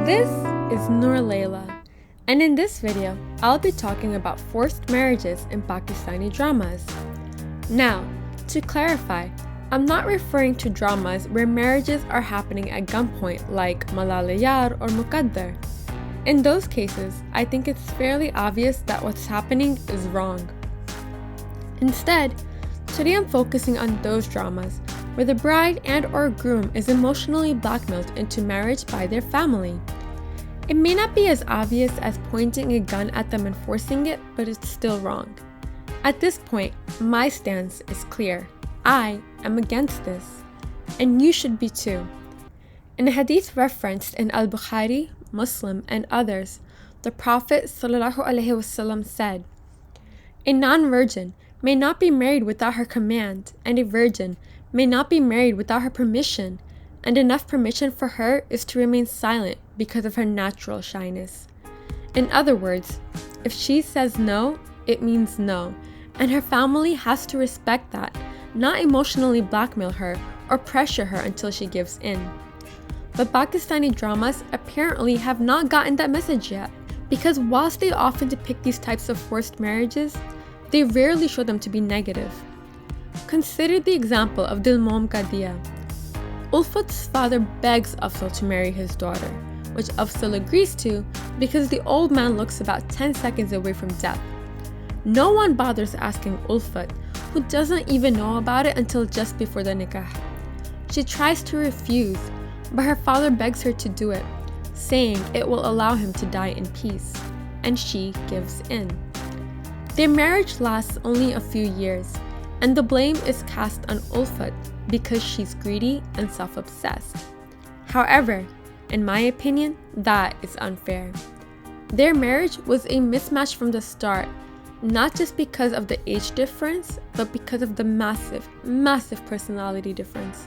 This is Noor Layla, and in this video, I'll be talking about forced marriages in Pakistani dramas. Now, to clarify, I'm not referring to dramas where marriages are happening at gunpoint like Malaal-e-yaar or Muqaddar. In those cases, I think it's fairly obvious that what's happening is wrong. Instead, today I'm focusing on those dramas where the bride and or groom is emotionally blackmailed into marriage by their family. It may not be as obvious as pointing a gun at them and forcing it, but it's still wrong. At this point, my stance is clear. I am against this, and you should be too. In a hadith referenced in Al-Bukhari, Muslim, and others, the Prophet ﷺ said, "A non-virgin may not be married without her command, and a virgin may not be married without her permission, and enough permission for her is to remain silent because of her natural shyness." In other words, if she says no, it means no, and her family has to respect that, not emotionally blackmail her or pressure her until she gives in. But Pakistani dramas apparently have not gotten that message yet, because whilst they often depict these types of forced marriages, they rarely show them to be negative. Consider the example of Dilmom Qadiya. Ulfat's father begs Afzal to marry his daughter, which Afzal agrees to because the old man looks about 10 seconds away from death. No one bothers asking Ulfat, who doesn't even know about it until just before the nikah. She tries to refuse, but her father begs her to do it, saying it will allow him to die in peace, and she gives in. Their marriage lasts only a few years, and the blame is cast on Ulfat because she's greedy and self-obsessed. However, in my opinion, that is unfair. Their marriage was a mismatch from the start, not just because of the age difference, but because of the massive personality difference.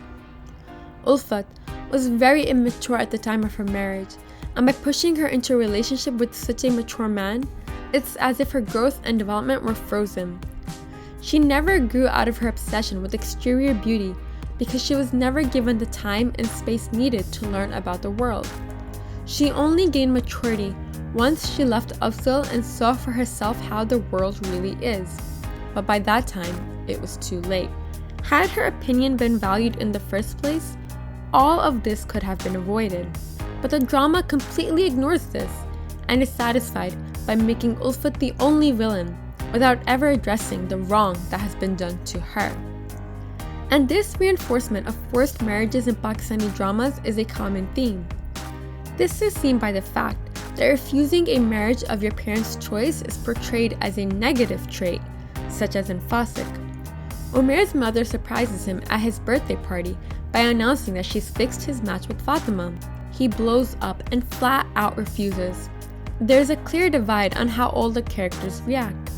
Ulfat was very immature at the time of her marriage, and by pushing her into a relationship with such a mature man, it's as if her growth and development were frozen. She never grew out of her obsession with exterior beauty because she was never given the time and space needed to learn about the world. She only gained maturity once she left Afzal and saw for herself how the world really is. But by that time, it was too late. Had her opinion been valued in the first place, all of this could have been avoided. But the drama completely ignores this and is satisfied by making Ulfat the only villain, without ever addressing the wrong that has been done to her. And this reinforcement of forced marriages in Pakistani dramas is a common theme. This is seen by the fact that refusing a marriage of your parents' choice is portrayed as a negative trait, such as in Fasik. Umair's mother surprises him at his birthday party by announcing that she's fixed his match with Fatima. He blows up and flat out refuses. There's a clear divide on how all the characters react.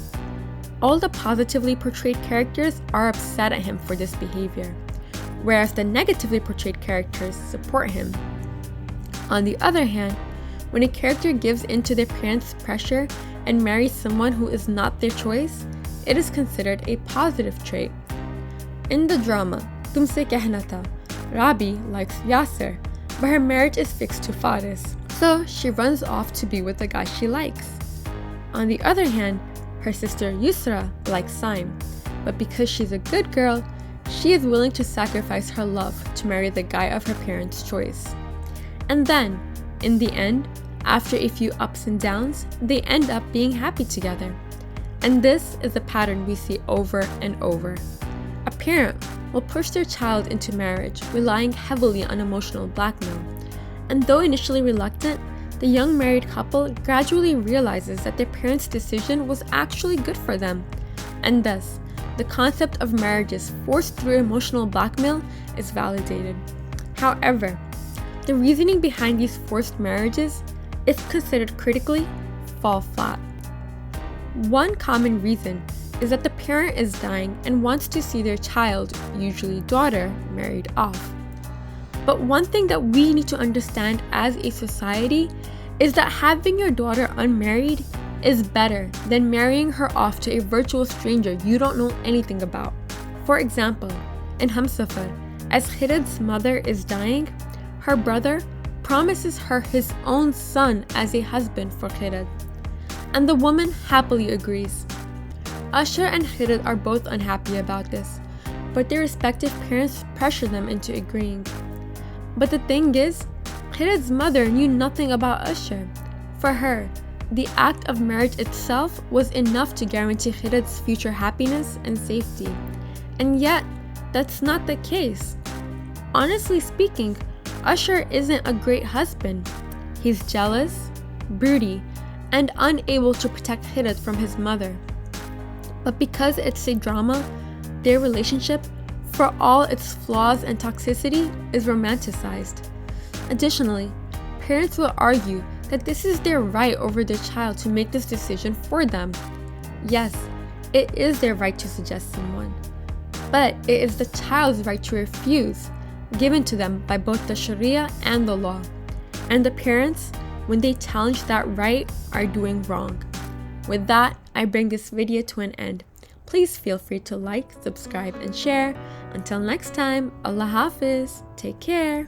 All the positively portrayed characters are upset at him for this behavior, whereas the negatively portrayed characters support him. On the other hand, when a character gives in to their parents' pressure and marries someone who is not their choice, it is considered a positive trait. In the drama, Tumse Kehna Tha, Rabi likes Yasser, but her marriage is fixed to Faris, so she runs off to be with the guy she likes. On the other hand, her sister Yusra likes Saim, but because she's a good girl, she is willing to sacrifice her love to marry the guy of her parents' choice. And then, in the end, after a few ups and downs, they end up being happy together. And this is a pattern we see over and over. A parent will push their child into marriage, relying heavily on emotional blackmail. And though initially reluctant, the young married couple gradually realizes that their parents' decision was actually good for them. And thus, the concept of marriages forced through emotional blackmail is validated. However, the reasoning behind these forced marriages, if considered critically, fall flat. One common reason is that the parent is dying and wants to see their child, usually daughter, married off. But one thing that we need to understand as a society is that having your daughter unmarried is better than marrying her off to a virtual stranger you don't know anything about. For example, in Hamsafar, as Khalid's mother is dying, her brother promises her his own son as a husband for Khalid, and the woman happily agrees. Usher and Khalid are both unhappy about this, but their respective parents pressure them into agreeing. But the thing is, Khalid's mother knew nothing about Usher. For her, the act of marriage itself was enough to guarantee Khalid's future happiness and safety. And yet, that's not the case. Honestly speaking, Usher isn't a great husband. He's jealous, broody, and unable to protect Khalid from his mother. But because it's a drama, their relationship, for all its flaws and toxicity, is romanticized. Additionally, parents will argue that this is their right over their child to make this decision for them. Yes, it is their right to suggest someone, but it is the child's right to refuse, given to them by both the Sharia and the law. And the parents, when they challenge that right, are doing wrong. With that, I bring this video to an end. Please feel free to like, subscribe, and share. Until next time, Allah Hafiz. Take care.